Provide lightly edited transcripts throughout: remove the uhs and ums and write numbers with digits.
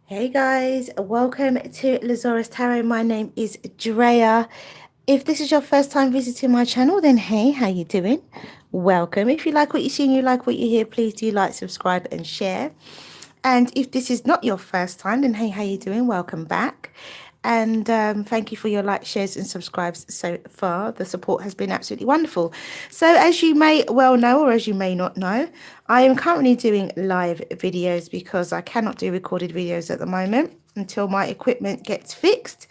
Hey guys, welcome to Zarious Tarot. My name is Drea. If this is your first time visiting my channel, then hey, how you doing? Welcome. If you like what you see and you like what you hear, please do like, subscribe and share. And if this is not your first time, then hey, how you doing? Welcome back. And thank you for your likes, shares and subscribes so far. The support has been absolutely wonderful. So as you may well know, or as you may not know, I am currently doing live videos because I cannot do recorded videos at the moment until my equipment gets fixed.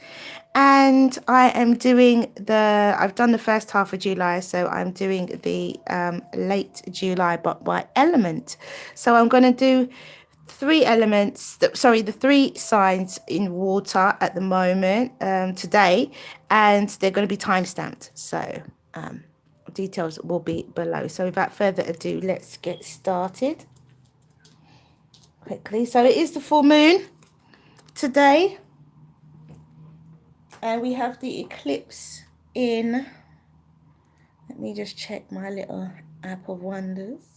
And I am doing I've done the first half of July, so I'm doing the late July, but by element. So I'm going to do the three signs in water at the moment today, and they're going to be time stamped. So details will be below. So without further ado, let's get started quickly. So it is the full moon today, and we have the eclipse in. Let me just check my little app of wonders.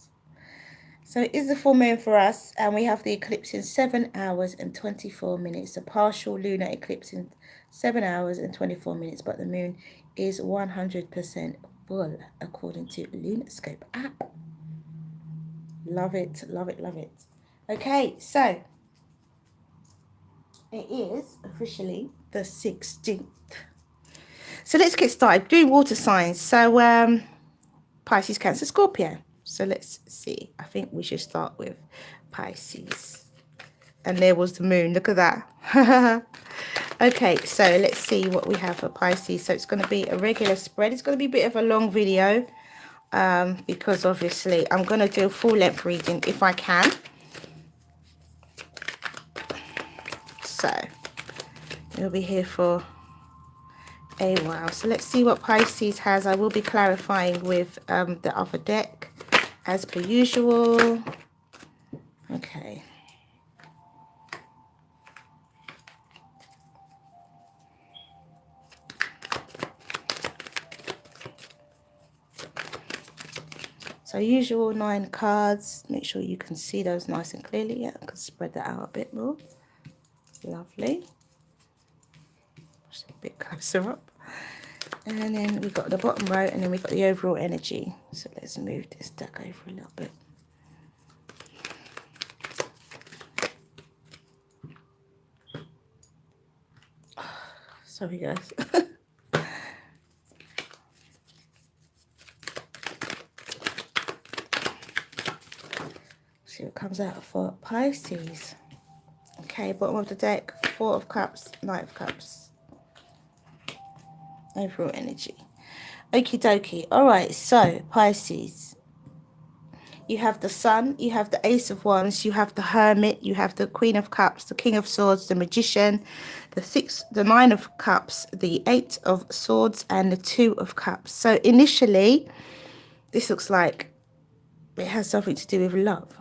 So it is the full moon for us, and we have the eclipse in 7 hours and 24 minutes. A partial lunar eclipse in 7 hours and 24 minutes, but the moon is 100% full according to Lunarscope app. Love it, love it, love it. Okay, so it is officially the 16th. So let's get started doing water signs. So Pisces, Cancer, Scorpio. So let's see. I think we should start with Pisces. And there was the moon. Look at that. Okay, so let's see what we have for Pisces. So it's going to be a regular spread. It's going to be a bit of a long video because obviously I'm going to do a full length reading if I can. So we'll be here for a while. So let's see what Pisces has. I will be clarifying with the other deck as per usual. Okay. So usual 9 cards. Make sure you can see those nice and clearly. Yeah, I can spread that out a bit more. Lovely. Just a bit closer up. And then we've got the bottom row, and then we've got the overall energy. So let's move this deck over a little bit. Sorry guys. See what comes out for Pisces. Okay, bottom of the deck, 4 of Cups, Knight of Cups. Overall energy. Okie dokie. Alright, so Pisces. You have the Sun, you have the Ace of Wands, you have the Hermit, you have the Queen of Cups, the King of Swords, the Magician, the 9 of Cups, the 8 of Swords, and the 2 of Cups. So initially, this looks like it has something to do with love.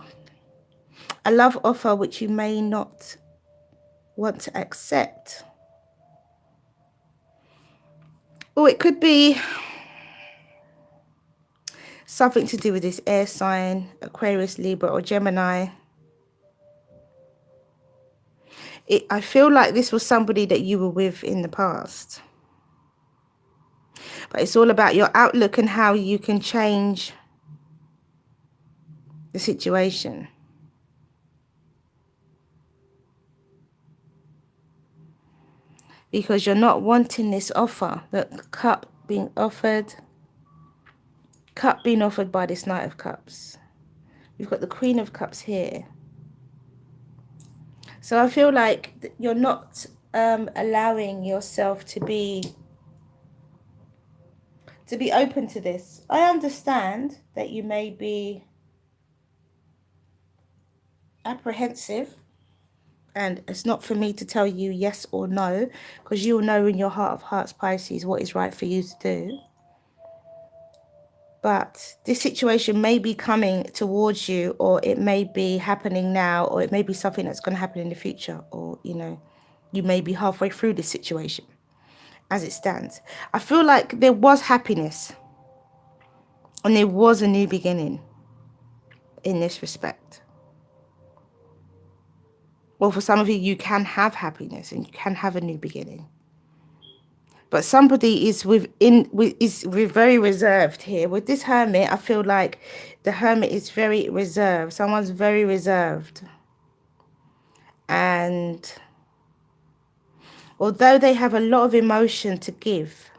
A love offer which you may not want to accept. Or it could be something to do with this air sign, Aquarius, Libra, or Gemini. I feel like this was somebody that you were with in the past. But it's all about your outlook and how you can change the situation. Because you're not wanting this offer, the cup being offered by this Knight of Cups. We've got the Queen of Cups here. So I feel like you're not allowing yourself to be open to this. I understand that you may be apprehensive, and it's not for me to tell you yes or no, because you'll know in your heart of hearts, Pisces, what is right for you to do. But this situation may be coming towards you, or it may be happening now, or it may be something that's going to happen in the future, or, you know, you may be halfway through this situation as it stands. I feel like there was happiness and there was a new beginning in this respect. Well, for some of you, you can have happiness and you can have a new beginning. But somebody is very reserved here. With this Hermit, I feel like the Hermit is very reserved. Someone's very reserved. And although they have a lot of emotion to give,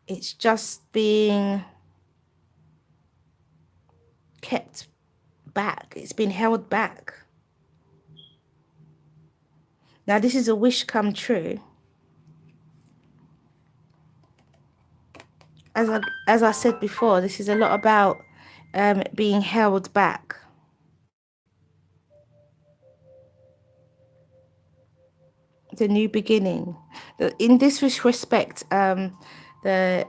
it's just being kept back. It's been held back. Now, this is a wish come true. As I said before, this is a lot about being held back. The new beginning. In this respect, the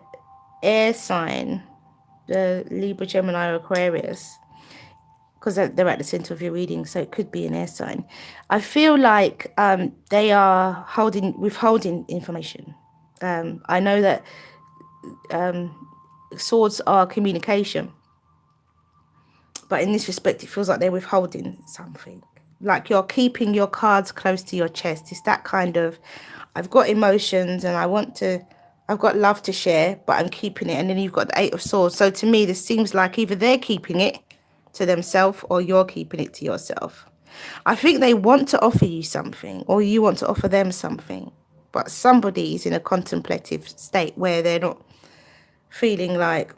air sign, the Libra, Gemini, or Aquarius, because they're at the center of your reading, so it could be an air sign. I feel like they are withholding information. I know that swords are communication, but in this respect, it feels like they're withholding something. Like you're keeping your cards close to your chest. It's that kind of, I've got emotions and I've got love to share, but I'm keeping it. And then you've got the 8 of Swords. So to me, this seems like either they're keeping it to themselves or you're keeping it to yourself. I think they want to offer you something or you want to offer them something, but somebody is in a contemplative state where they're not feeling like,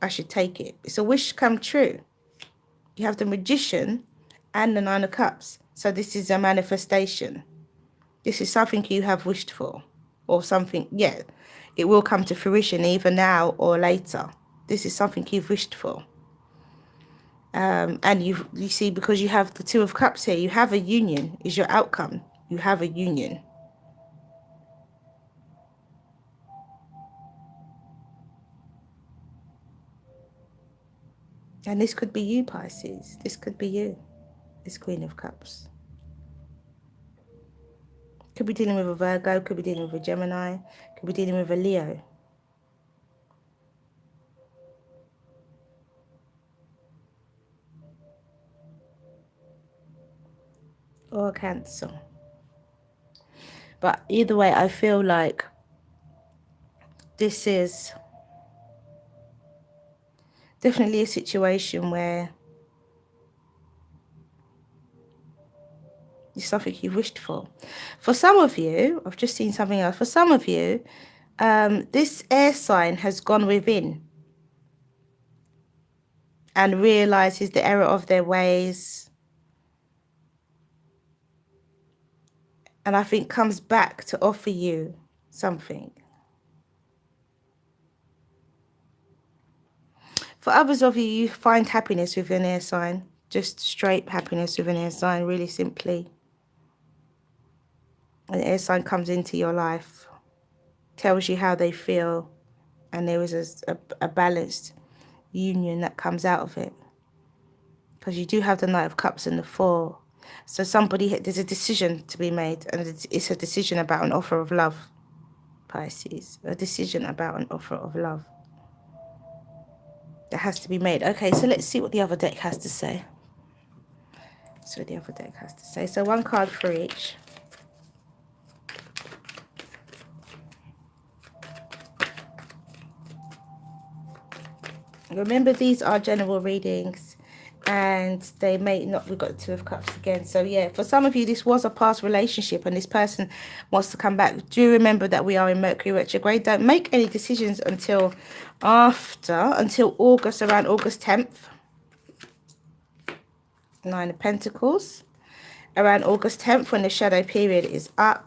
I should take it. It's a wish come true. You have the Magician and the 9 of Cups. So this is a manifestation. This is something you have wished for. Or something, yeah, it will come to fruition either now or later. This is something you've wished for. And you see, because you have the 2 of Cups here, you have a union is your outcome. You have a union. And this could be you, Pisces. This could be you, this Queen of Cups. Could be dealing with a Virgo, could be dealing with a Gemini, could be dealing with a Leo. Or a Cancer. But either way, I feel like this is definitely a situation where it's something you wished for. For some of you, I've just seen something else. For some of you, this air sign has gone within and realizes the error of their ways. And I think comes back to offer you something. For others of you, you find happiness with an air sign. Just straight happiness with an air sign, really simply. An air sign comes into your life, tells you how they feel, and there is a balanced union that comes out of it. Because you do have the Knight of Cups and the 4. So there's a decision to be made, and it's a decision about an offer of love, Pisces. A decision about an offer of love that has to be made. Okay, so let's see what the other deck has to say. So the other deck has to say. So one card for each. Remember, these are general readings and they may not, we've got the 2 of Cups again. So yeah, for some of you, this was a past relationship and this person wants to come back. Do remember that we are in Mercury retrograde. Don't make any decisions until August, around August 10th. 9 of Pentacles. Around August 10th when the shadow period is up.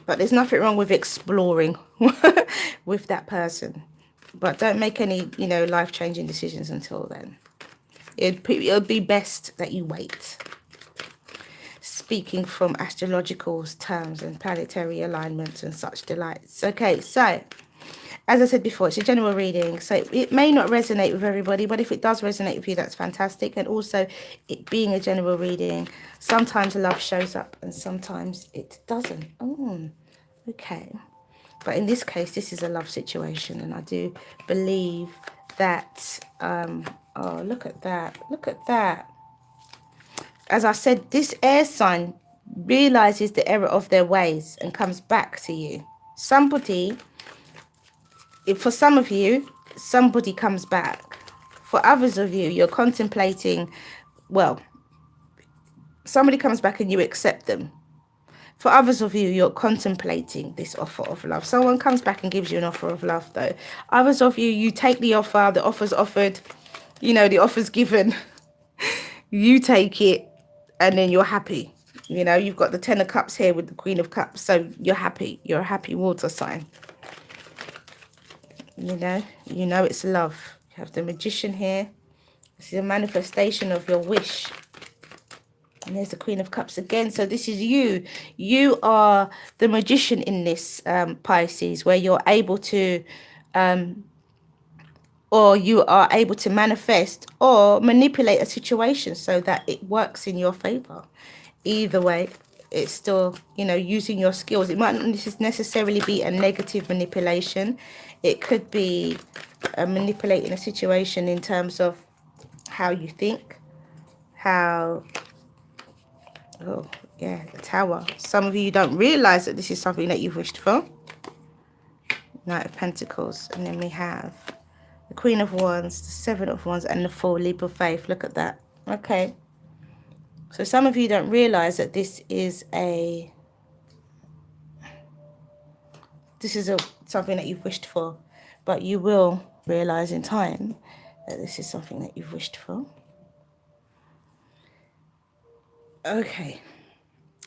But there's nothing wrong with exploring with that person. But don't make any, life-changing decisions until then. It would be best that you wait. Speaking from astrological terms and planetary alignments and such delights. Okay, so as I said before, it's a general reading. So it may not resonate with everybody, but if it does resonate with you, that's fantastic. And also, it being a general reading, sometimes love shows up and sometimes it doesn't. Oh, okay. But in this case, this is a love situation. And I do believe that Oh, look at that. Look at that. As I said, this air sign realizes the error of their ways and comes back to you. Somebody, for some of you, somebody comes back. For others of you, you're contemplating, well, somebody comes back and you accept them. For others of you, you're contemplating this offer of love. Someone comes back and gives you an offer of love, though. Others of you, you take the offer's offered, you know, the offer's given. You take it, and then you're happy. You know, you've got the Ten of Cups here with the Queen of Cups, so you're happy. You're a happy water sign. You know it's love. You have the Magician here. This is a manifestation of your wish. And there's the Queen of Cups again. So this is you. You are the magician in this, Pisces, where you're able to, or you are able to manifest or manipulate a situation so that it works in your favor. Either way, it's still, you know, using your skills. It might not necessarily be a negative manipulation. It could be manipulating a situation in terms of how you think, how... Oh, yeah, the Tower. Some of you don't realize that this is something that you've wished for. Knight of Pentacles. And then we have the Queen of Wands, the Seven of Wands, and the Fool, leap of faith. Look at that. Okay. So some of you don't realize that this is something that you've wished for. But you will realize in time that this is something that you've wished for. Okay.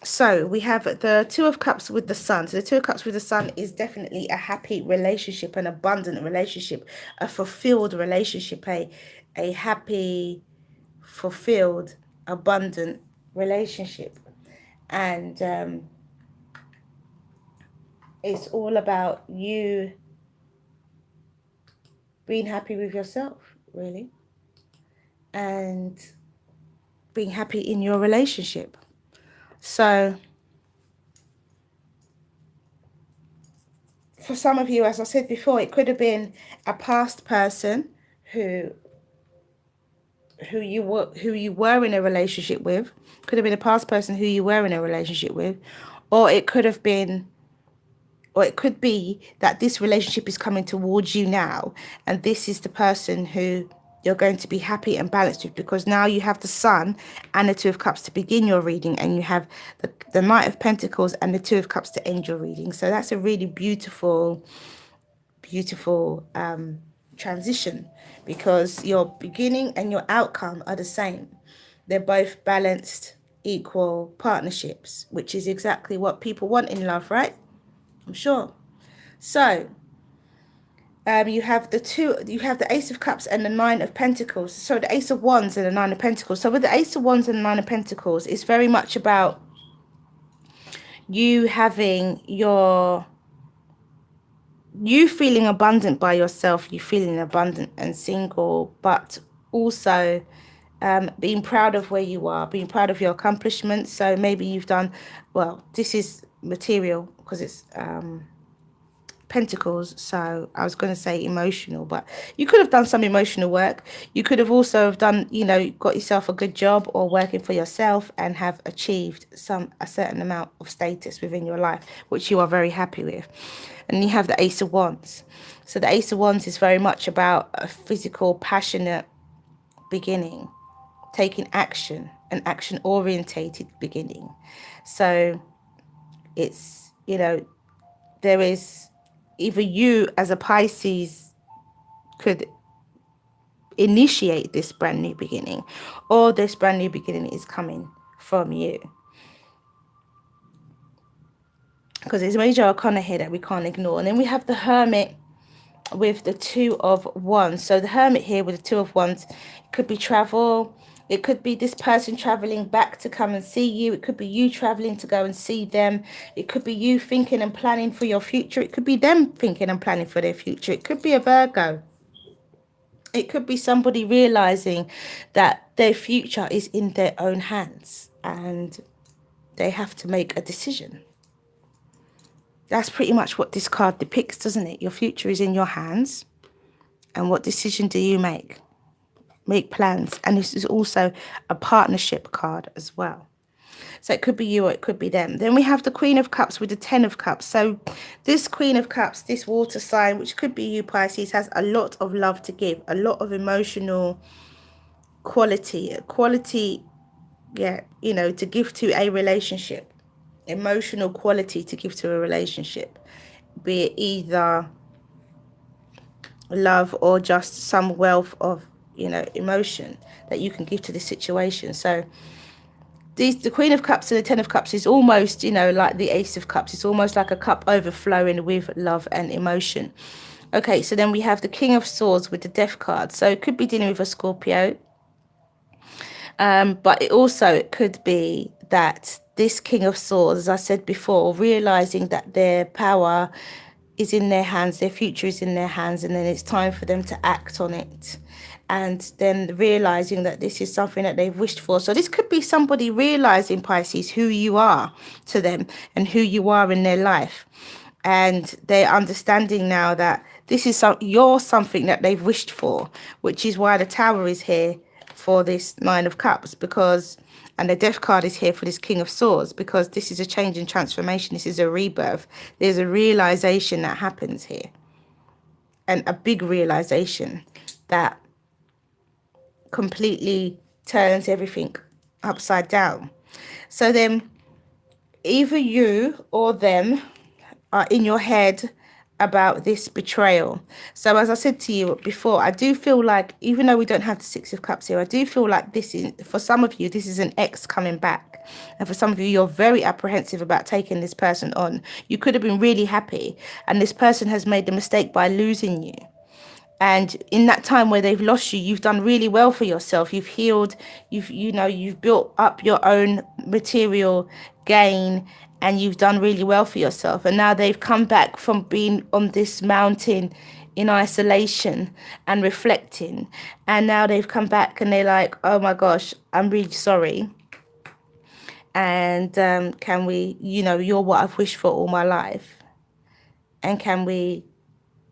So we have the Two of Cups with the Sun. So the Two of Cups with the Sun is definitely a happy relationship, an abundant relationship, a fulfilled relationship, a happy, fulfilled, abundant relationship. And it's all about you being happy with yourself, really, and being happy in your relationship. So for some of you, as I said before, it could have been a past person who you were in a relationship with. Could have been a past person who you were in a relationship with, or it could be that this relationship is coming towards you now, and this is the person who you're going to be happy and balanced with, because now you have the Sun and the Two of Cups to begin your reading, and you have the Knight of Pentacles and the Two of Cups to end your reading. So that's a really beautiful transition, because your beginning and your outcome are the same. They're both balanced, equal partnerships, which is exactly what people want in love, right? I'm sure. So you have the Ace of Cups and the Nine of Pentacles. So the Ace of Wands and the Nine of Pentacles. So with the Ace of Wands and the Nine of Pentacles, it's very much about you having you feeling abundant by yourself, you feeling abundant and single, but also being proud of where you are, being proud of your accomplishments. So maybe you've done, well, this is material because it's Pentacles, so I was going to say emotional, but you could have done some emotional work. You could have also have done, you know, got yourself a good job or working for yourself and have achieved a certain amount of status within your life, which you are very happy with. And you have the Ace of Wands. So the Ace of Wands is very much about a physical, passionate beginning, taking action, an action orientated beginning. So it's, you know, there is either you as a Pisces could initiate this brand new beginning, or this brand new beginning is coming from you. Because there's major arcana here that we can't ignore. And then we have the Hermit with the Two of Wands. So the Hermit here with the Two of Wands could be travel. It could be this person traveling back to come and see you. It could be you traveling to go and see them. It could be you thinking and planning for your future. It could be them thinking and planning for their future. It could be a Virgo. It could be somebody realizing that their future is in their own hands and they have to make a decision. That's pretty much what this card depicts, doesn't it? Your future is in your hands. And what decision do you make? make plans. And this is also a partnership card as well. So it could be you or it could be them. Then we have the Queen of Cups with the Ten of Cups. So this Queen of Cups, this water sign, which could be you, Pisces, has a lot of love to give, a lot of emotional quality, yeah, you know, to give to a relationship, emotional quality to give to a relationship, be it either love or just some wealth of, you know, emotion that you can give to the situation. So the Queen of Cups and the Ten of Cups is almost, you know, like the Ace of Cups. It's almost like a cup overflowing with love and emotion. Okay, so then we have the King of Swords with the Death card. So it could be dealing with a Scorpio. But it could be that this King of Swords, as I said before, realizing that their power is in their hands, their future is in their hands, and then it's time for them to act on it. And then realizing that this is something that they've wished for. So this could be somebody realizing, Pisces, who you are to them and who you are in their life. And they're understanding now that this is you're something that they've wished for, which is why the Tower is here for this Nine of Cups, because, and the Death card is here for this King of Swords, because this is a change and transformation. This is a rebirth. There's a realization that happens here, and a big realization that completely turns everything upside down. So then either you or them are in your head about this betrayal. So as I said to you before, I do feel like, even though we don't have the Six of Cups here, I do feel like this is, for some of you, this is an ex coming back. And for some of you, you're very apprehensive about taking this person on. You could have been really happy, and this person has made the mistake by losing you. And in that time where they've lost you, you've done really well for yourself. You've healed, you've built up your own material gain, and you've done really well for yourself. And now they've come back from being on this mountain in isolation and reflecting. And now they've come back and they're like, oh my gosh, I'm really sorry. And can we, you're what I've wished for all my life. And can we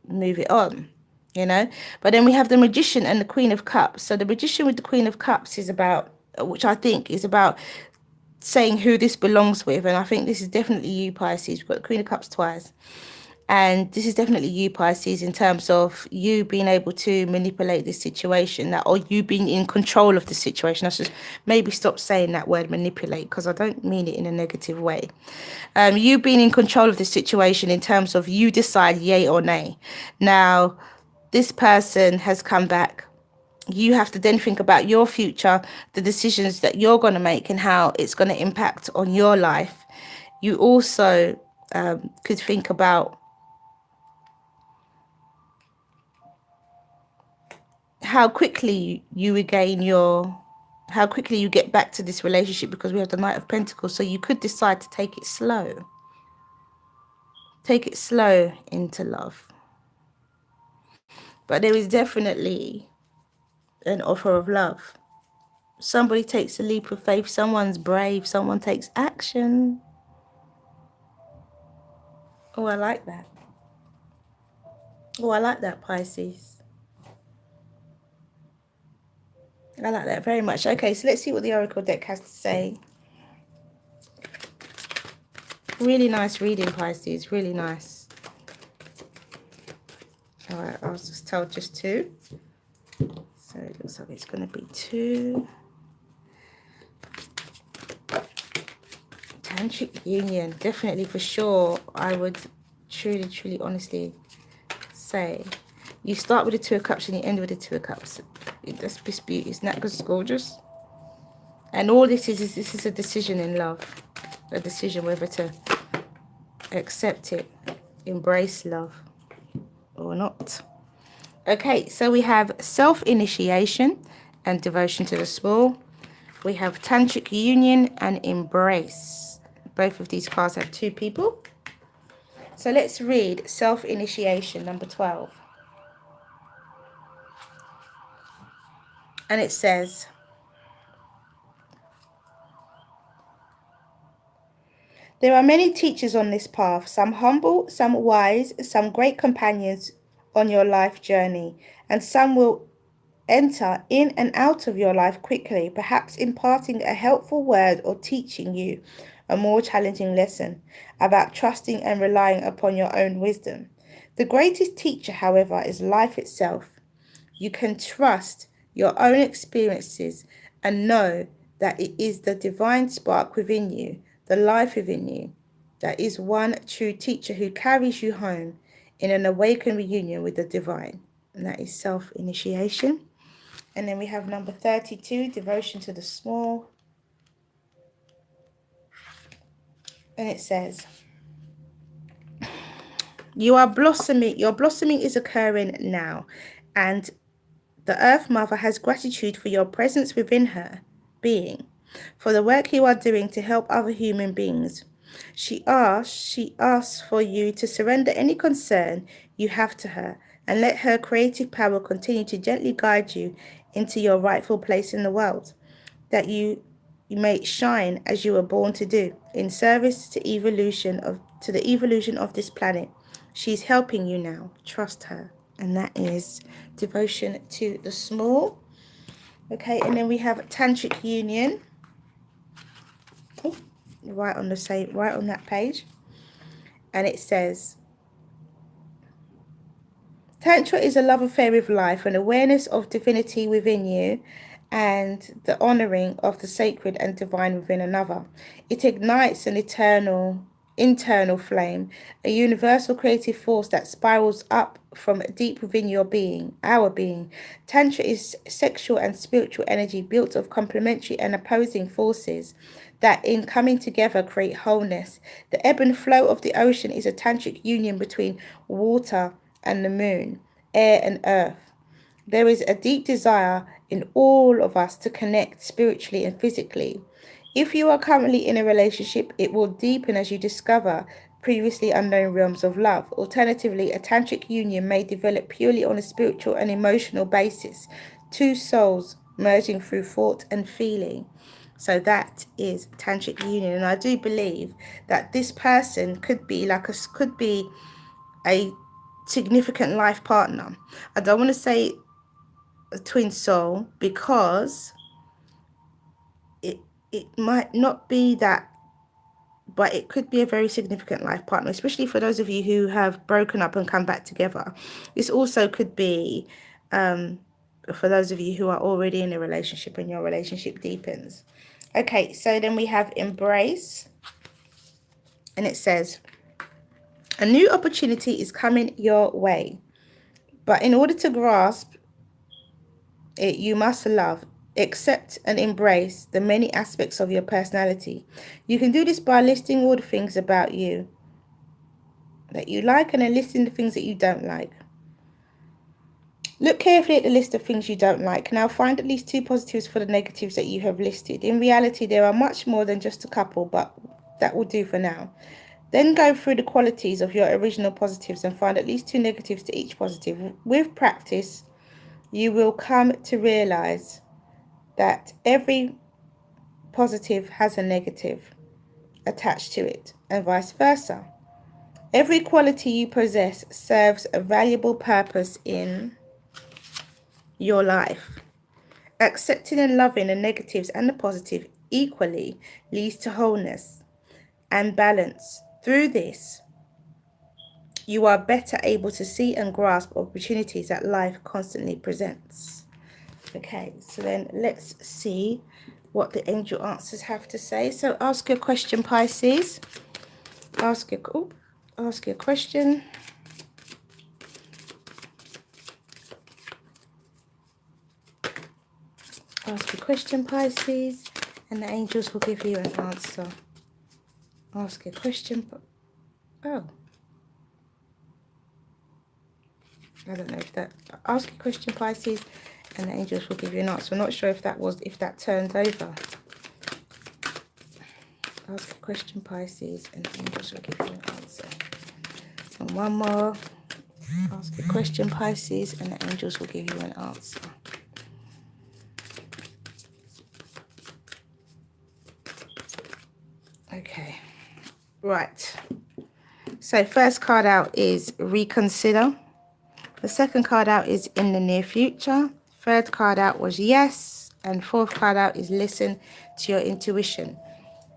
move it on? But then we have the Magician and the Queen of Cups. So the Magician with the Queen of Cups is about, which I think is about saying who this belongs with. And I think this is definitely you, Pisces. We've got the Queen of Cups twice. And this is definitely you, Pisces, in terms of you being able to manipulate this situation, or you being in control of the situation. I should maybe stop saying that word manipulate, because I don't mean it in a negative way. You being in control of the situation in terms of you decide yay or nay. Now, this person has come back. You have to then think about your future, the decisions that you're going to make and how it's going to impact on your life. You also could think about how quickly you how quickly you get back to this relationship, because we have the Knight of Pentacles. So you could decide to take it slow. Take it slow into love. But there is definitely an offer of love. Somebody takes a leap of faith. Someone's brave. Someone takes action. Oh, I like that. Oh, I like that, Pisces. I like that very much. Okay, so let's see what the Oracle deck has to say. Really nice reading, Pisces. Really nice. All right, I was just told just two. So it looks like it's going to be two. Tantric union. Definitely, for sure, I would truly, honestly say. You start with the Two of Cups and you end with the Two of Cups. That's beauty. Isn't that just gorgeous? And all this is a decision in love. A decision whether to accept it, embrace love, or not. Okay, so we have self-initiation and devotion to the small. We have tantric union and embrace. Both of these cards have two people. So let's read self-initiation, number 12. And it says, there are many teachers on this path, some humble, some wise, some great companions on your life journey, and some will enter in and out of your life quickly, perhaps imparting a helpful word or teaching you a more challenging lesson about trusting and relying upon your own wisdom. The greatest teacher, however, is life itself. You can trust your own experiences and know that it is the divine spark within you, the life within you, that is one true teacher who carries you home in an awakened reunion with the divine. And that is self-initiation. And then we have number 32, devotion to the small. And it says, you are blossoming. Your blossoming is occurring now. And the Earth Mother has gratitude for your presence within her being, for the work you are doing to help other human beings. She asks for you to surrender any concern you have to her and let her creative power continue to gently guide you into your rightful place in the world, that you may shine as you were born to do, in service to the evolution of this planet. She's helping you now. Trust her. And that is devotion to the small. Okay, and then we have tantric union. Oh, right on that page. And it says, Tantra is a love affair with life, an awareness of divinity within you, and the honouring of the sacred and divine within another. It ignites an internal flame, a universal creative force that spirals up from deep within your being, our being. Tantra is sexual and spiritual energy built of complementary and opposing forces that in coming together create wholeness. The ebb and flow of the ocean is a tantric union between water and the moon, air and earth. There is a deep desire in all of us to connect spiritually and physically. If you are currently in a relationship, it will deepen as you discover previously unknown realms of love. Alternatively, a tantric union may develop purely on a spiritual and emotional basis, two souls merging through thought and feeling. So that is tantric union, and I do believe that this person could be a significant life partner. I don't want to say a twin soul because it might not be that, but it could be a very significant life partner, especially for those of you who have broken up and come back together. This also could be for those of you who are already in a relationship and your relationship deepens. Okay, so then we have embrace, and it says, a new opportunity is coming your way, but in order to grasp it, you must love, accept, and embrace the many aspects of your personality. You can do this by listing all the things about you that you like and then listing the things that you don't like. Look carefully at the list of things you don't like. Now find at least 2 positives for the negatives that you have listed. In reality, there are much more than just a couple, but that will do for now. Then go through the qualities of your original positives and find at least 2 negatives to each positive. With practice, you will come to realize that every positive has a negative attached to it, and vice versa. Every quality you possess serves a valuable purpose in your life. Accepting and loving the negatives and the positive equally leads to wholeness and balance. Through this, you are better able to see and grasp opportunities that life constantly presents. Okay, so then let's see what the angel answers have to say. So ask your question, Pisces. Ask your question. Ask your question, Pisces, and the angels will give you an answer. Ask your question. Oh. I don't know if that... Ask your question, Pisces, and the angels will give you an answer. I'm not sure if that turned over. Ask a question, Pisces, and the angels will give you an answer. And one more. Ask a question, Pisces, and the angels will give you an answer. Okay. Right. So first card out is reconsider. The second card out is in the near future. Third card out was yes. And fourth card out is listen to your intuition.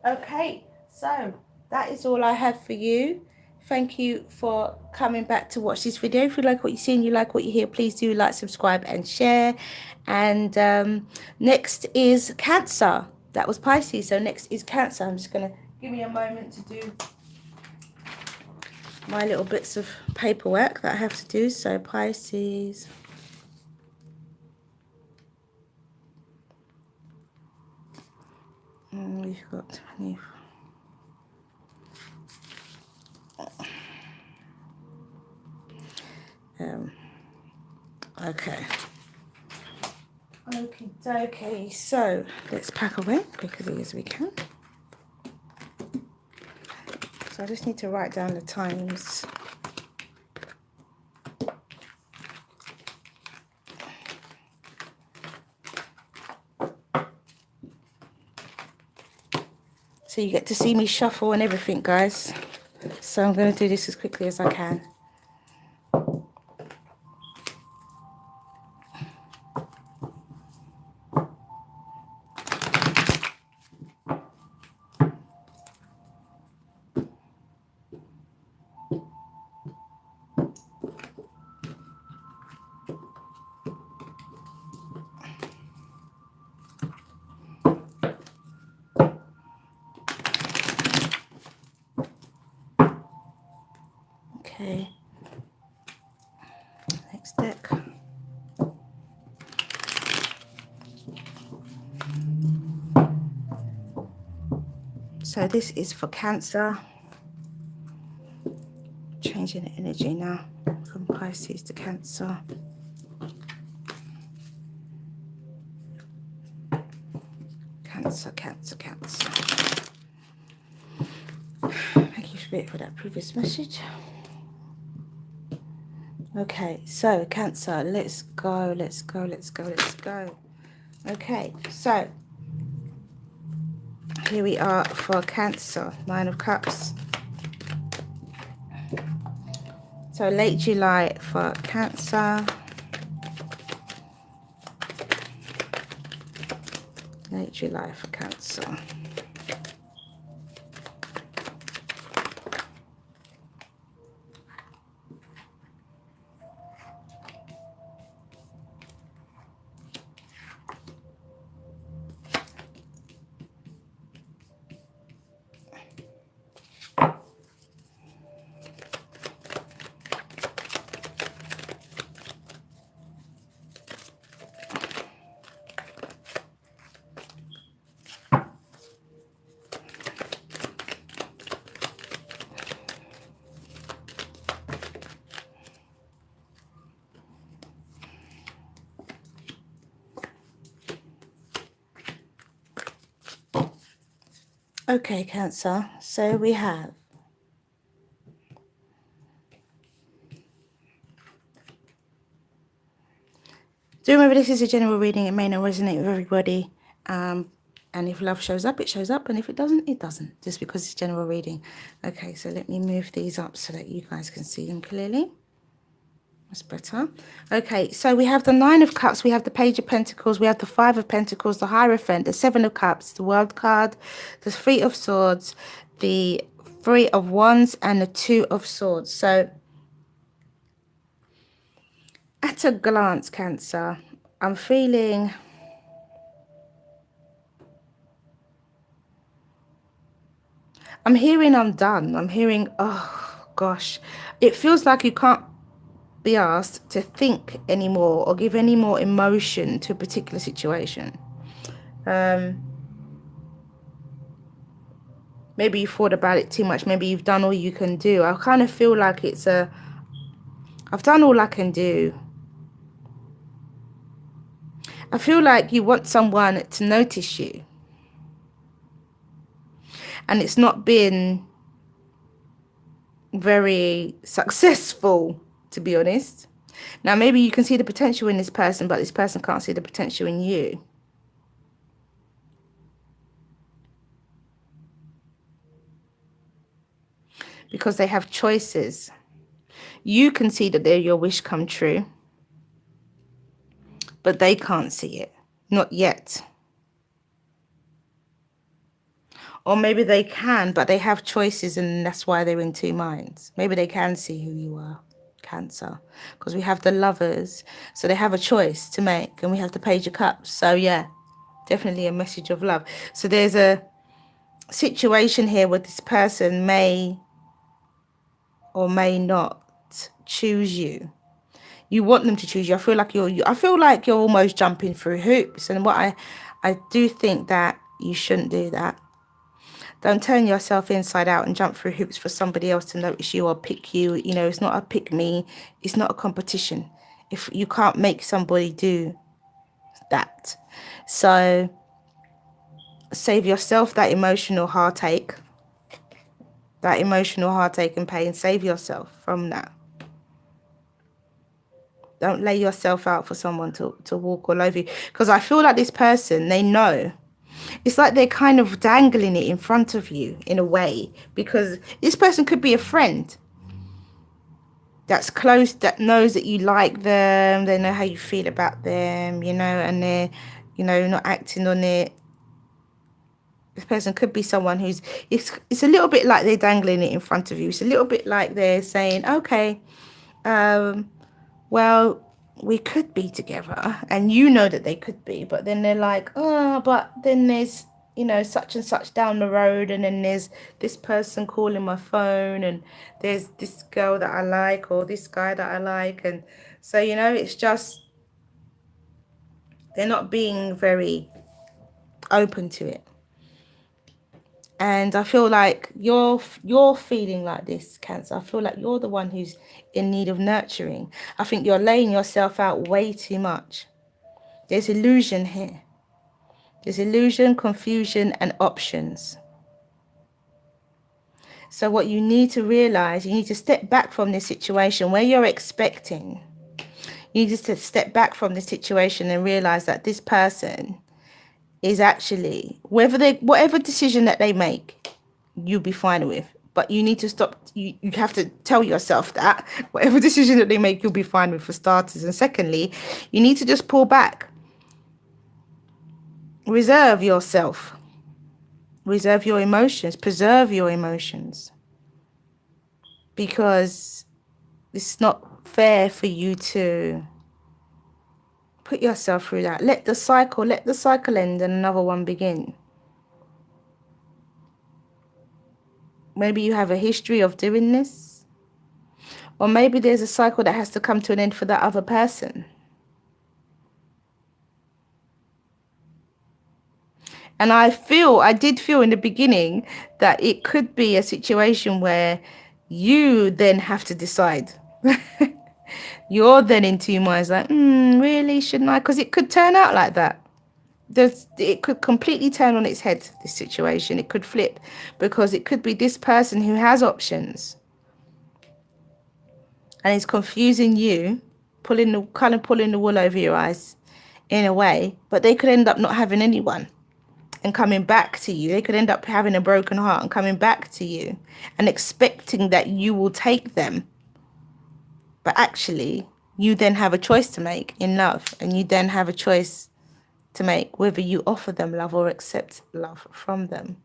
Okay, so that is all I have for you. Thank you for coming back to watch this video. If you like what you see and you like what you hear, please do like, subscribe and share. And next is Cancer. That was Pisces, so next is Cancer. I'm just going to give me a moment to do my little bits of paperwork that I have to do. So Pisces. We've got 24. Okay, so let's pack away quickly as we can. So I just need to write down the times. So you get to see me shuffle and everything, guys. So I'm going to do this as quickly as I can. Okay, next deck. So this is for Cancer. Changing the energy now from Pisces to Cancer. Cancer, Cancer, Cancer. Thank you, Spirit, for that previous message. Okay, so Cancer, let's go, let's go, let's go, let's go. Okay, so here we are for Cancer, Nine of Cups. So late July for Cancer. Late July for Cancer. Okay, Cancer, so we have do remember this is a general reading. It may not resonate with everybody. And if love shows up, it shows up. And if it doesn't, it doesn't. Just because it's general reading. Okay, so let me move these up so that you guys can see them clearly. That's better. Okay, so we have the Nine of Cups, we have the Page of Pentacles, we have the Five of Pentacles, the Hierophant, the Seven of Cups, the World card, the Three of Swords, the Three of Wands, and the Two of Swords. So, at a glance, Cancer, I'm feeling... I'm hearing I'm done. I'm hearing, oh, gosh. It feels like you can't be asked to think anymore or give any more emotion to a particular situation. Maybe you thought about it too much. Maybe you've done all you can do. I kind of feel like it's a... I've done all I can do. I feel like you want someone to notice you. And it's not been very successful, to be honest. Now, maybe you can see the potential in this person, but this person can't see the potential in you. Because they have choices. You can see that they're your wish come true. but they can't see it. Not yet. Or maybe they can, but they have choices and that's why they're in two minds. Maybe they can see who you are, Cancer. Because we have the Lovers. So they have a choice to make. And we have the Page of Cups. So yeah, definitely a message of love. So there's a situation here where this person may or may not choose you. You want them to choose you. I feel like you're almost jumping through hoops. And what I do think that you shouldn't do that. Don't turn yourself inside out and jump through hoops for somebody else to notice you or pick you. You know, it's not a pick me. It's not a competition. If you can't make somebody do that. So save yourself that emotional heartache. That emotional heartache and pain. Save yourself from that. Don't lay yourself out for someone to walk all over you. Because I feel like this person, they know. It's like they're kind of dangling it in front of you in a way. Because this person could be a friend that's close, that knows that you like them. They know how you feel about them, you know, and they're, you know, not acting on it. This person could be someone who's, it's a little bit like they're dangling it in front of you. It's a little bit like they're saying, okay, well, we could be together, and you know that they could be, but then they're like, oh, but then there's, you know, such and such down the road, and then there's this person calling my phone, and there's this girl that I like, or this guy that I like, and so, you know, it's just, they're not being very open to it. And I feel like you're feeling like this, Cancer. I feel like you're the one who's in need of nurturing. I think you're laying yourself out way too much. There's illusion here. There's illusion, confusion, and options. So what you need to realize, you need to step back from this situation where you're expecting. You need to step back from the situation and realize that this person is actually, whatever decision that they make, you'll be fine with. But you need to stop. You have to tell yourself that whatever decision that they make, you'll be fine with, for starters. And secondly, you need to just pull back. Reserve yourself. Reserve your emotions. Preserve your emotions. Because it's not fair for you to put yourself through that. Let the cycle end and another one begin. Maybe you have a history of doing this. Or maybe there's a cycle that has to come to an end for that other person. And I did feel in the beginning that it could be a situation where you then have to decide. You're then in two minds like, really, shouldn't I? Because it could turn out like that. It could completely turn on its head, this situation. It could flip, because it could be this person who has options and is confusing you, pulling the wool over your eyes in a way, but they could end up not having anyone and coming back to you. They could end up having a broken heart and coming back to you and expecting that you will take them. But actually, you then have a choice to make in love, and you then have a choice to make whether you offer them love or accept love from them.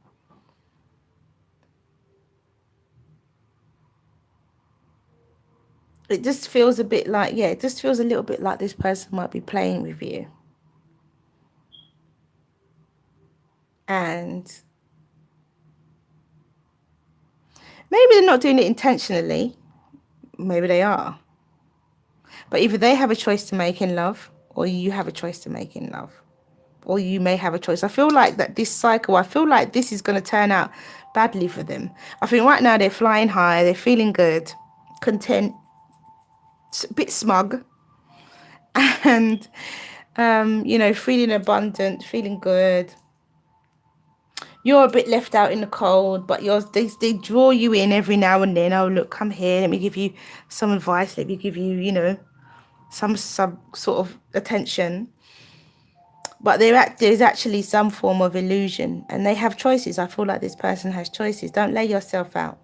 It just feels a bit like, it just feels a little bit like this person might be playing with you. And maybe they're not doing it intentionally. Maybe they are. But either they have a choice to make in love, or you have a choice to make in love. Or you may have a choice. I feel like that this cycle, I feel like this is going to turn out badly for them. I think right now they're flying high, they're feeling good, content, a bit smug, and, feeling abundant, feeling good. You're a bit left out in the cold, but they draw you in every now and then. Oh, look, come here, let me give you some advice, let me give you, some sort of attention. But there's actually some form of illusion, and they have choices. I feel like this person has choices. Don't lay yourself out,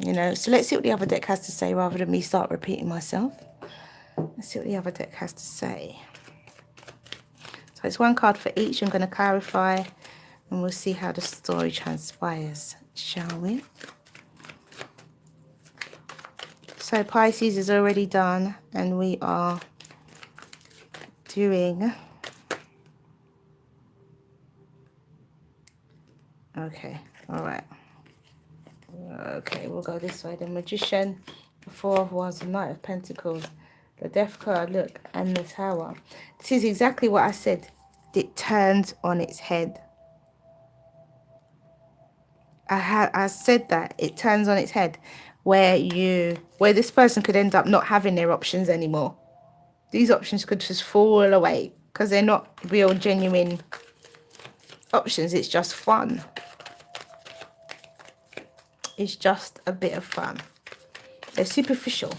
So let's see what the other deck has to say rather than me start repeating myself. Let's see what the other deck has to say. So it's one card for each. I'm going to clarify and we'll see how the story transpires, shall we? So Pisces is already done and we are doing... Okay, all right. Okay, we'll go this way. The Magician, the Four of Wands, the Knight of Pentacles, the Death card, look, and the Tower. This is exactly what I said. It turns on its head. I said that it turns on its head, where this person could end up not having their options anymore. These options could just fall away because they're not real, genuine options. It's just fun. It's just a bit of fun. They're superficial.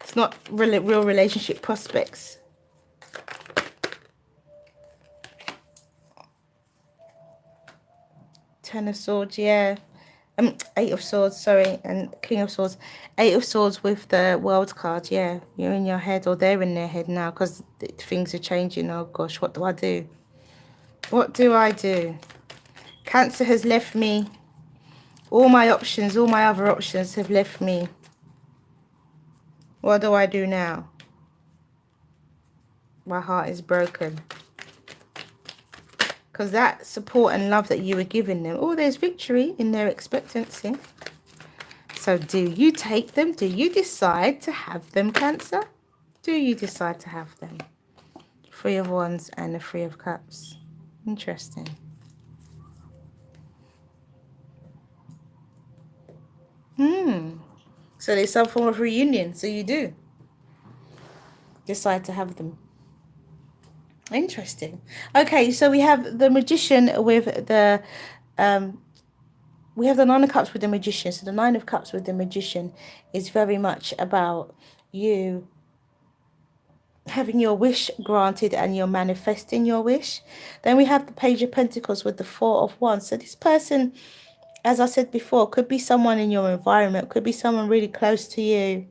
It's not real relationship prospects. Ten of Swords, yeah. Eight of Swords, sorry, and King of Swords. Eight of Swords with the World card, yeah. You're in your head, or they're in their head now because things are changing. Oh gosh, what do I do? What do I do? Cancer has left me. All my options, all my other options have left me. What do I do now? My heart is broken. Because that support and love that you were giving them, oh, there's victory in their expectancy. So do you take them? Do you decide to have them, Cancer? Do you decide to have them? Three of Wands and the Three of Cups. Interesting. So there's some form of reunion. So you do decide to have them. Interesting. Okay, so we have the Magician with the we have the Nine of Cups with the Magician. So the Nine of Cups with the Magician is very much about you having your wish granted and you're manifesting your wish. Then we have the Page of Pentacles with the Four of Wands. So this person, as I said before, could be someone in your environment, could be someone really close to you,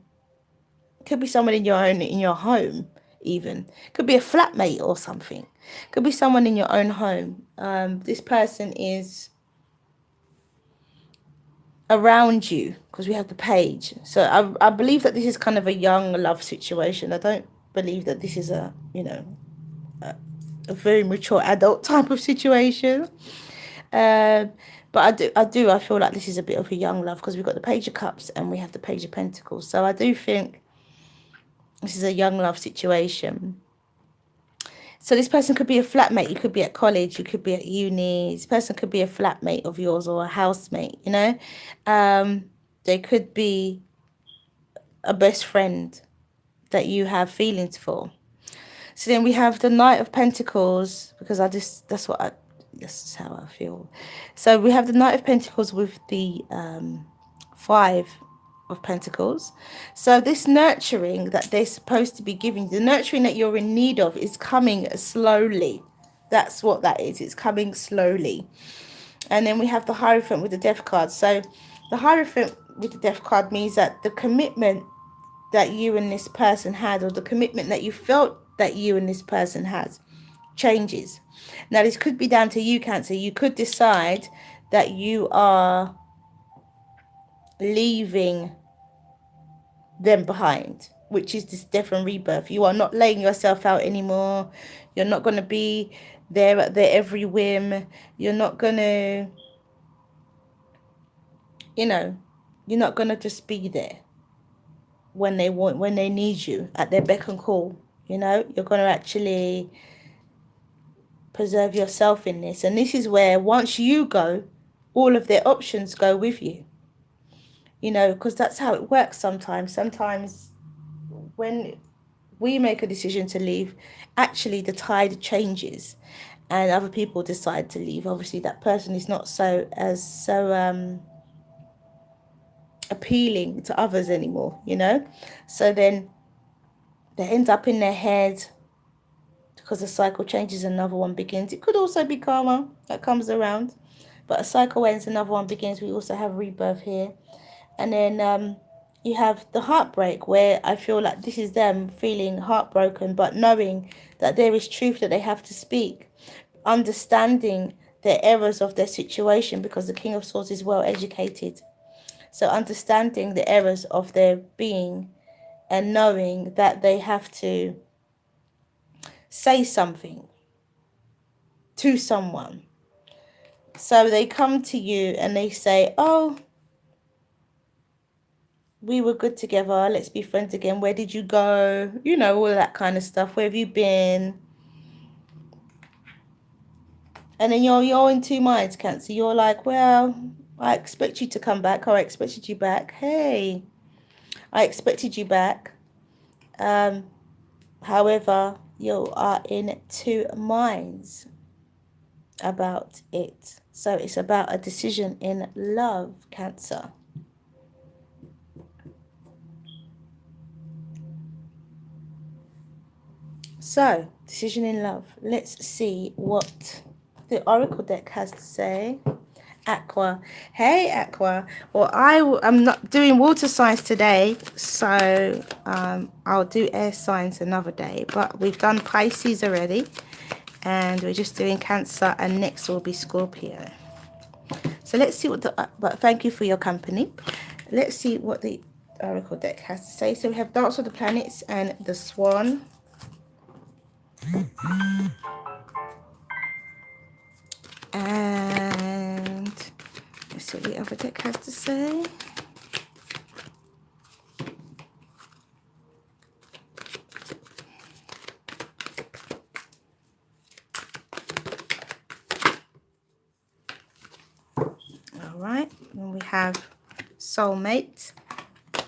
could be someone in your home even. Could be a flatmate or something. Could be someone in your own home. This person is around you because we have the Page. So I believe that this is kind of a young love situation. I don't believe that this is a very mature adult type of situation. But I feel like this is a bit of a young love because we've got the Page of Cups and we have the Page of Pentacles. So I do think this is a young love situation. So this person could be a flatmate. You could be at college. You could be at uni. This person could be a flatmate of yours or a housemate, you know. They could be a best friend that you have feelings for. So then we have the Knight of Pentacles because that's how I feel. So we have the Knight of Pentacles with the Five of Pentacles. So this nurturing that they're supposed to be giving, the nurturing that you're in need of, is coming slowly. That's what that is. It's coming slowly. And then we have the Hierophant with the Death card. So the Hierophant with the Death card means that the commitment that you and this person had, or the commitment that you felt that you and this person has, changes. Now this could be down to you, Cancer. You could decide that you are leaving them behind, which is this death and rebirth. You are not laying yourself out anymore. You're not going to be there at their every whim. You're not going to, you're not going to just be there when they need you, at their beck and call. You're going to actually preserve yourself in this. And this is where once you go, all of their options go with you. Because that's how it works sometimes. Sometimes when we make a decision to leave, actually the tide changes and other people decide to leave. Obviously that person is not so appealing to others anymore, So then they end up in their head because the cycle changes, another one begins. It could also be karma that comes around, but a cycle ends, another one begins. We also have rebirth here. And then, you have the heartbreak, where I feel like this is them feeling heartbroken, but knowing that there is truth that they have to speak, understanding the errors of their situation, because the King of Swords is well educated. So understanding the errors of their being and knowing that they have to say something to someone. So they come to you and they say, oh, we were good together, let's be friends again. Where did you go? You know, all of that kind of stuff. Where have you been? And then you're in two minds, Cancer. You're like, well, I expect you to come back, or I expected you back. Hey, I expected you back. However, you are in two minds about it. So it's about a decision in love, Cancer. So, decision in love. Let's see what the Oracle deck has to say. Aqua. Hey, Aqua. Well, I'm not doing water signs today, so I'll do air signs another day. But we've done Pisces already, and we're just doing Cancer, and next will be Scorpio. So let's see what but thank you for your company. Let's see what the Oracle deck has to say. So we have Dance of the Planets and the Swan. And let's see what the other deck has to say. All right, and we have soulmate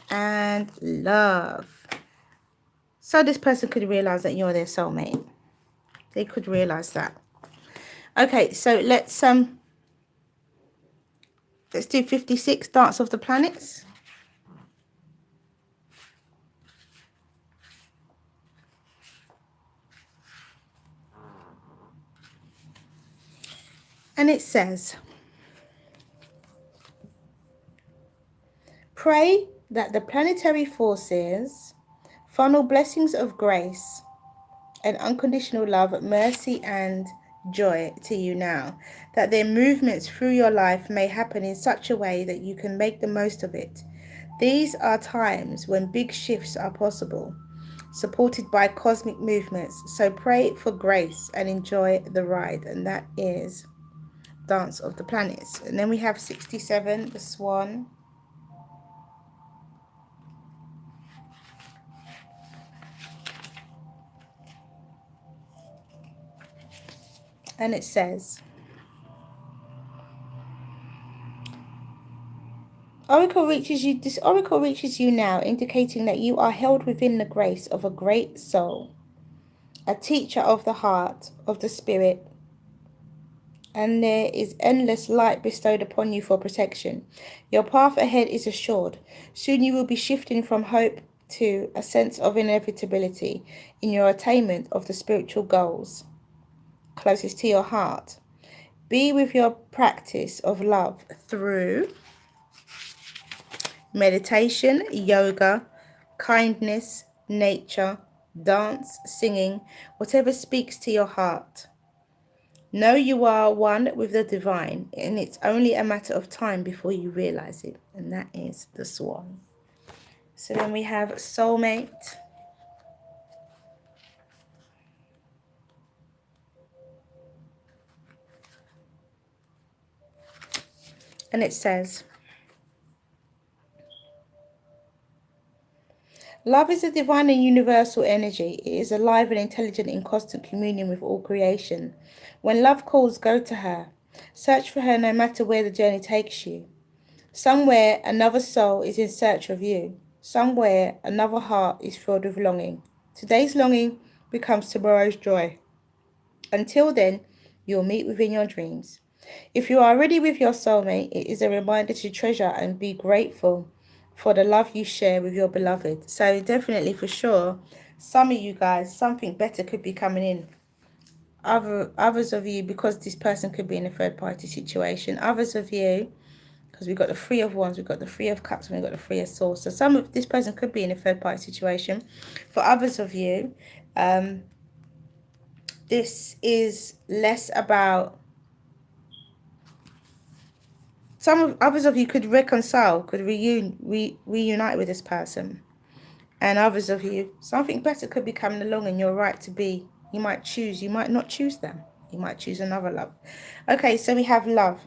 and love. So this person could realize that you're their soulmate. They could realize that. Okay, so let's do 56, Dance of the Planets. And it says, pray that the planetary forces funnel blessings of grace and unconditional love, mercy, and joy to you now, that their movements through your life may happen in such a way that you can make the most of it. These are times when big shifts are possible, supported by cosmic movements. So pray for grace and enjoy the ride. And that is Dance of the Planets. And then we have 67, the Swan. And it says, this oracle reaches you now, indicating that you are held within the grace of a great soul, a teacher of the heart, of the spirit, and there is endless light bestowed upon you for protection. Your path ahead is assured. Soon you will be shifting from hope to a sense of inevitability in your attainment of the spiritual goals closest to your heart. Be with your practice of love through meditation, yoga, kindness, nature, dance, singing, whatever speaks to your heart. Know you are one with the divine, and it's only a matter of time before you realize it. And that is the Swan. So then we have soulmate. And it says, love is a divine and universal energy. It is alive and intelligent, in constant communion with all creation. When love calls, go to her. Search for her no matter where the journey takes you. Somewhere another soul is in search of you. Somewhere another heart is filled with longing. Today's longing becomes tomorrow's joy. Until then, you'll meet within your dreams. If you are already with your soulmate, it is a reminder to treasure and be grateful for the love you share with your beloved. So definitely, for sure, some of you guys, something better could be coming in. Others of you, because this person could be in a third party situation. Others of you because we've got the Three of Wands, we've got the Three of Cups, and we've got the Three of Swords. So some of this person could be in a third party situation. For others of you, this is less about, others of you could reconcile, could reunite with this person. And others of you, something better could be coming along, and you're right to be. You might choose, you might not choose them. You might choose another love. Okay, so we have love.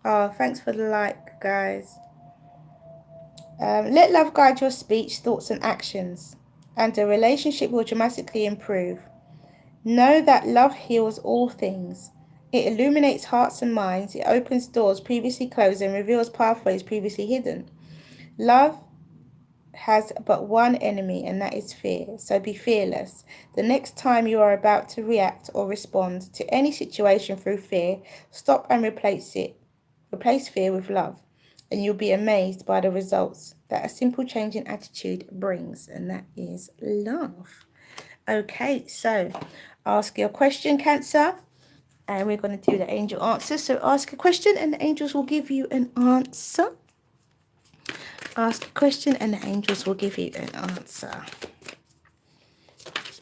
Oh, thanks for the like, guys. Let love guide your speech, thoughts, and actions, and the relationship will dramatically improve. Know that love heals all things. It illuminates hearts and minds. It opens doors previously closed and reveals pathways previously hidden. Love has but one enemy, and that is fear. So be fearless. The next time you are about to react or respond to any situation through fear, stop and replace it. Replace fear with love, and you'll be amazed by the results that a simple change in attitude brings, and that is love. Okay, so ask your question, Cancer, and we're going to do the angel answer. So ask a question and the angels will give you an answer. Ask a question and the angels will give you an answer.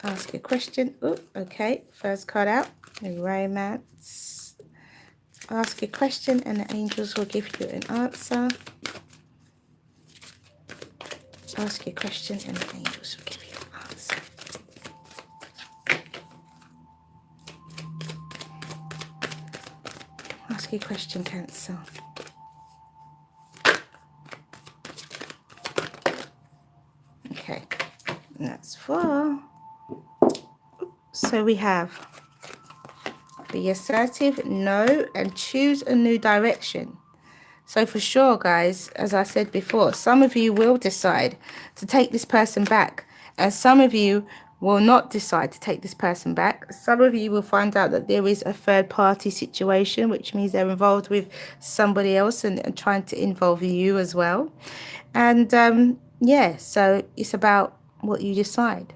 Ask a question. Oh, okay. First card out. Romance. Ask a question and the angels will give you an answer. Ask a question and the angels will give you an answer. Ask a question, Cancer. Okay, that's 4. So we have be assertive, no, and choose a new direction. So for sure, guys, as I said before, some of you will decide to take this person back, and some of you will not decide to take this person back. Some of you will find out that there is a third party situation, which means they're involved with somebody else and trying to involve you as well. And yeah, so it's about what you decide.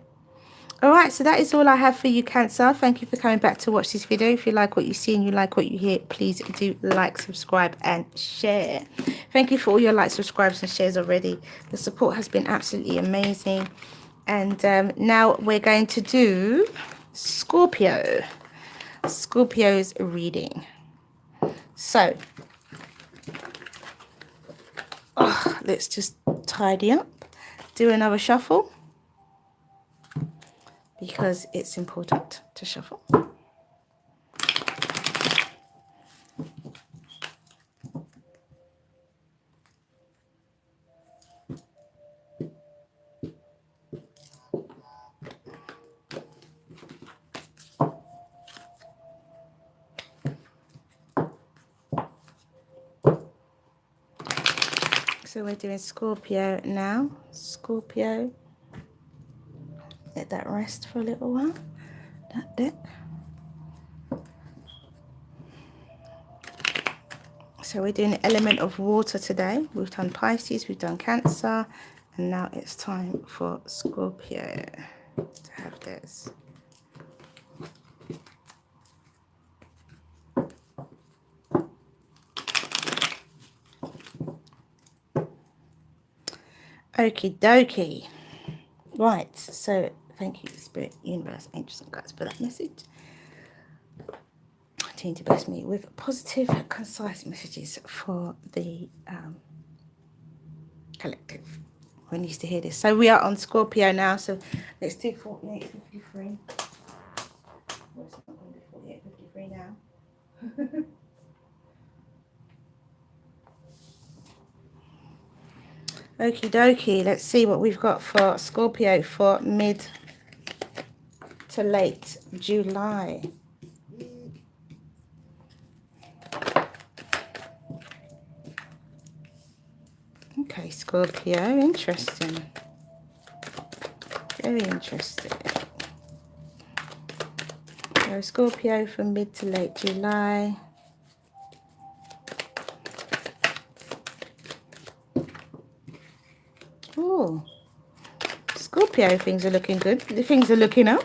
All right, so that is all I have for you, Cancer. Thank you for coming back to watch this video. If you like what you see and you like what you hear, please do like, subscribe, and share. Thank you for all your likes, subscribes, and shares already. The support has been absolutely amazing. And now we're going to do Scorpio. Scorpio's reading. So, let's just tidy up. Do another shuffle, because it's important to shuffle. So we're doing Scorpio now. Scorpio. Let that rest for a little while. That deck. So we're doing the element of water today. We've done Pisces, we've done Cancer, and now it's time for Scorpio to have this. Okie dokie. Right, so thank you, Spirit, Universe, Angels, and Guides for that message. Continue to bless me with positive, concise messages for the collective who needs to hear this. So we are on Scorpio now, so let's do 4853. Well, it's not going to be 4853 now. Okie dokie, let's see what we've got for Scorpio for mid to late July. Okay, Scorpio, interesting. Very interesting. So Scorpio from mid to late July. Oh, Scorpio, things are looking good. The things are looking up.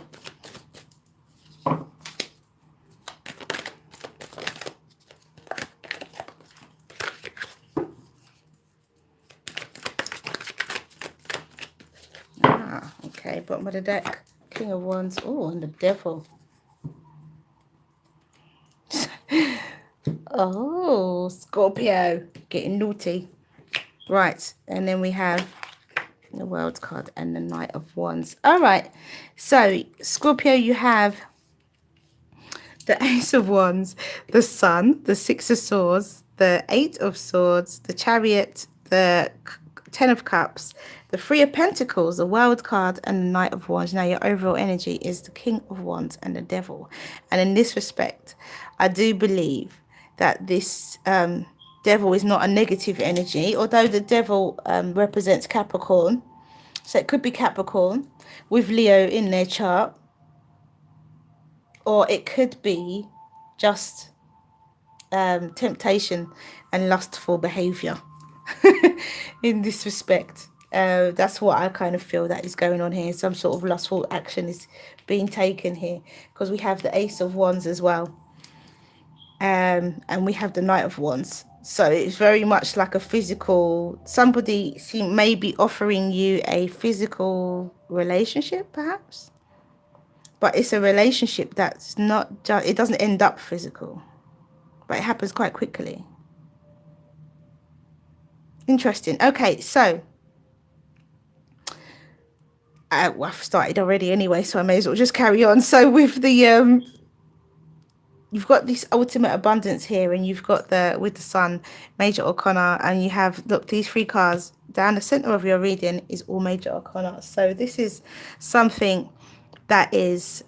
Okay, bottom of the deck. King of Wands. Oh, and the Devil. Oh, Scorpio. Getting naughty. Right, and then we have the World card and the Knight of Wands. All right, so Scorpio, you have the Ace of Wands, the Sun, the Six of Swords, the Eight of Swords, the Chariot, the Ten of Cups, the Three of Pentacles, the World card, and the Knight of Wands. Now, your overall energy is the King of Wands and the Devil. And in this respect, I do believe that this Devil is not a negative energy, although the Devil represents Capricorn. So it could be Capricorn with Leo in their chart. Or it could be just temptation and lustful behavior in this respect. That's what I kind of feel that is going on here. Some sort of lustful action is being taken here, because we have the Ace of Wands as well. And we have the Knight of Wands. So it's very much like a physical, somebody may be offering you a physical relationship, perhaps. But it's a relationship that's not just, it doesn't end up physical, but it happens quite quickly. Interesting. Okay, so well, I've started already anyway, so I may as well just carry on. So with the you've got this ultimate abundance here, and you've got the, with the Sun, major arcana, and you have, look, these three cards down the center of your reading is all major arcana. So this is something that is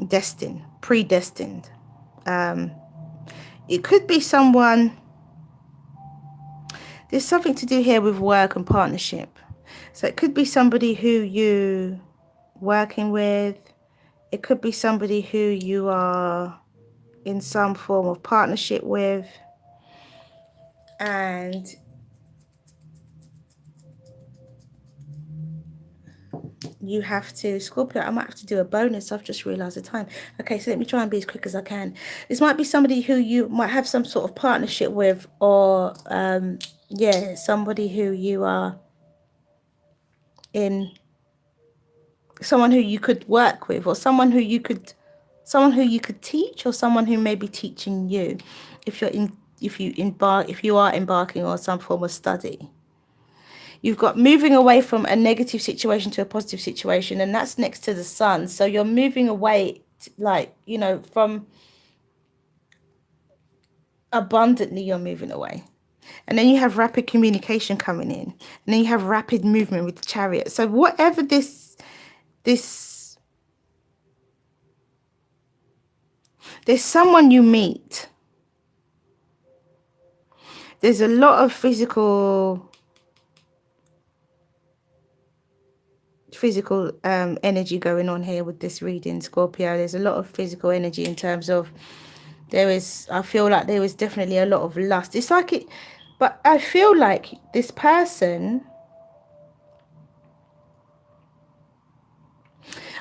destined, predestined. It could be someone, there's something to do here with work and partnership. So it could be somebody who you working with. It could be somebody who you are in some form of partnership with. And you have to, Scorpio, I might have to do a bonus. I've just realized the time. Okay, so let me try and be as quick as I can. This might be somebody who you might have some sort of partnership with, or yeah, somebody who you are in, someone who you could work with, or someone who you could teach, or someone who may be teaching you, if you are embarking on some form of study. You've got moving away from a negative situation to a positive situation, and that's next to the Sun. So you're moving away, like, you know, from abundantly, you're moving away. And then you have rapid communication coming in, and then you have rapid movement with the Chariot. So whatever there's someone you meet. There's a lot of physical energy going on here with this reading, Scorpio. There's a lot of physical energy in terms of, I feel like there is definitely a lot of lust. It's like it, but I feel like this person,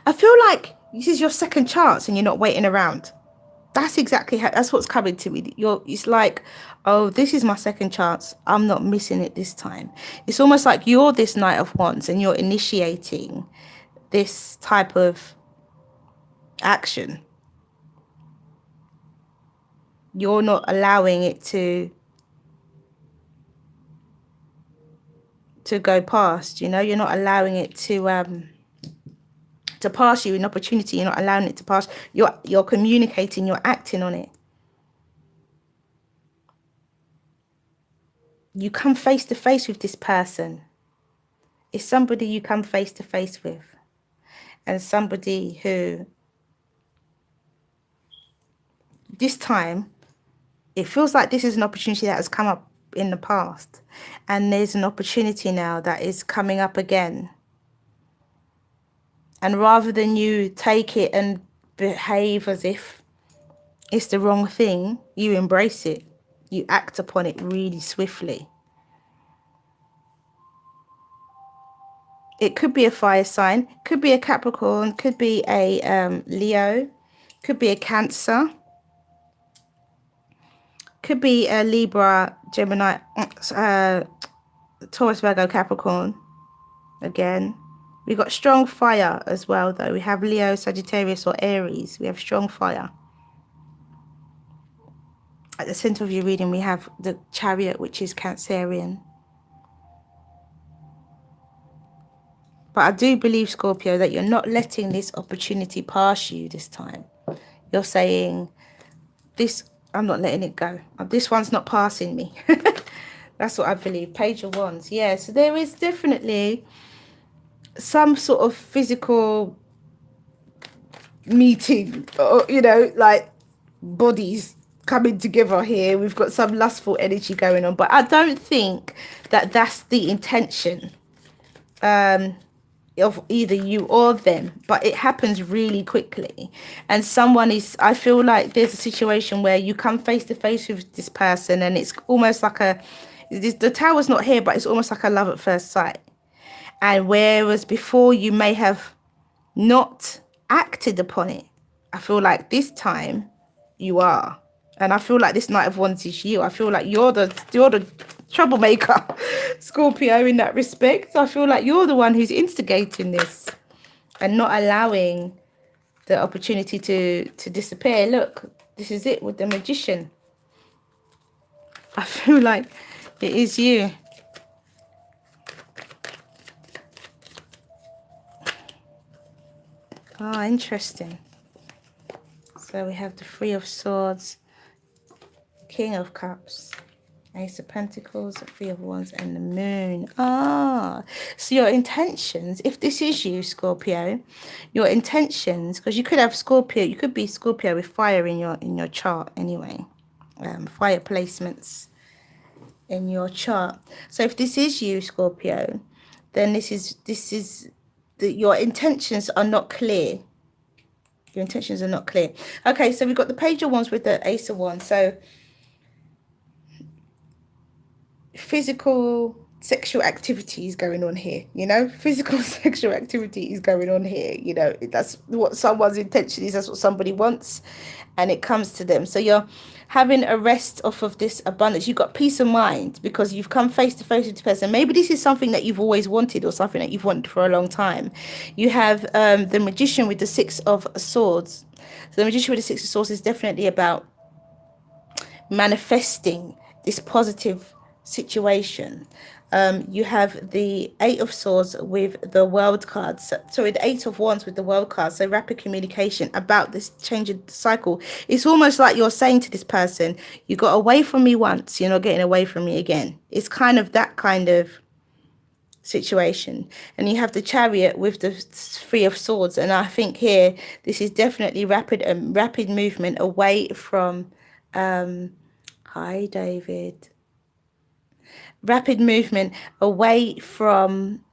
I feel like this is your second chance and you're not waiting around. That's exactly how, that's what's coming to me. It's like, oh, this is my second chance. I'm not missing it this time. It's almost like you're this Knight of Wands and you're initiating this type of action. You're not allowing it to go past, you know. You're not allowing it to pass you an opportunity. You're not allowing it to pass. You're communicating, you're acting on it. You come face to face with this person. It's somebody you come face to face with, and somebody who, this time, it feels like this is an opportunity that has come up in the past, and there's an opportunity now that is coming up again. And rather than you take it and behave as if it's the wrong thing, you embrace it. You act upon it really swiftly. It could be a fire sign, could be a Capricorn, could be a Leo, could be a Cancer, could be a Libra, Gemini, Taurus, Virgo, Capricorn again. We've got strong fire as well, though. We have Leo, Sagittarius, or Aries. We have strong fire. At the center of your reading, we have the Chariot, which is Cancerian. But I do believe, Scorpio, that you're not letting this opportunity pass you this time. You're saying, this, I'm not letting it go. This one's not passing me. That's what I believe. Page of Wands. Yeah, so there is definitely some sort of physical meeting, or, you know, like bodies coming together here. We've got some lustful energy going on, but I don't think that that's the intention of either you or them, but it happens really quickly. And someone is, I feel like there's a situation where you come face to face with this person, and it's almost like the tower's not here, but it's almost like a love at first sight. And whereas before you may have not acted upon it, I feel like this time you are. And I feel like this Knight of Wands is you. I feel like you're the troublemaker, Scorpio, in that respect. I feel like you're the one who's instigating this and not allowing the opportunity to disappear. Look, this is it with the Magician. I feel like it is you. Oh, interesting. So we have the Three of Swords, King of Cups, Ace of Pentacles, Three of Wands, and the Moon. Ah, so your intentions, if this is you, Scorpio, your intentions, because you could have Scorpio, you could be Scorpio with fire in your chart anyway. Fire placements in your chart. So if this is you, Scorpio, then this is your intentions are not clear. Your intentions are not clear. Okay, so we've got the Page of Wands with the Ace of Wands. So physical sexual activity is going on here, you know, physical sexual activity is going on here, you know, that's what someone's intention is, that's what somebody wants, and it comes to them. So you're having a rest off of this abundance. You've got peace of mind because you've come face to face with this person. Maybe this is something that you've always wanted or something that you've wanted for a long time. You have the Magician with the Six of Swords. So the Magician with the Six of Swords is definitely about manifesting this positive situation. You have the Eight of Swords with the World cards. Sorry, the Eight of Wands with the World card. So rapid communication about this change of cycle. It's almost like you're saying to this person, you got away from me once, you're not getting away from me again. It's kind of that kind of situation. And you have the Chariot with the Three of Swords. And I think here, this is definitely rapid movement away from... hi, David. Rapid movement away from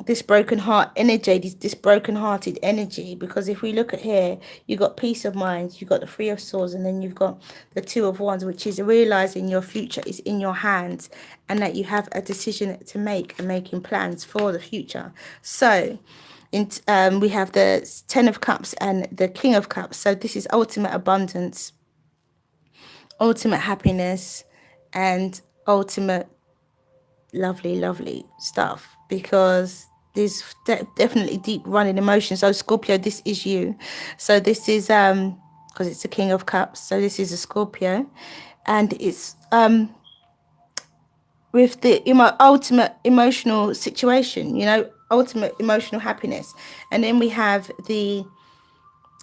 this broken heart energy, this broken hearted energy. Because if we look at here, you've got peace of mind, you've got the Three of Swords, and then you've got the Two of Wands, which is realizing your future is in your hands and that you have a decision to make and making plans for the future. So we have the Ten of Cups and the King of Cups. So this is ultimate abundance, ultimate happiness, and ultimate lovely stuff, because there's definitely deep running emotions. So Scorpio, this is you. So this is because it's the King of Cups, so this is a Scorpio, and it's with the ultimate emotional situation, you know, ultimate emotional happiness. And then we have the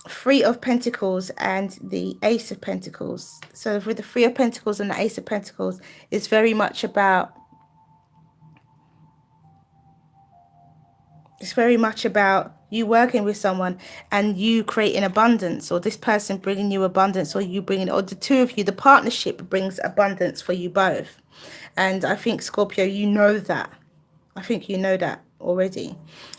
Three of Pentacles and the Ace of Pentacles. So with the Three of Pentacles and the Ace of Pentacles, it's very much about you working with someone and you creating abundance, or this person bringing you abundance, or you bringing, or the two of you, the partnership brings abundance for you both. And I think, Scorpio, you know that. I think you know that already.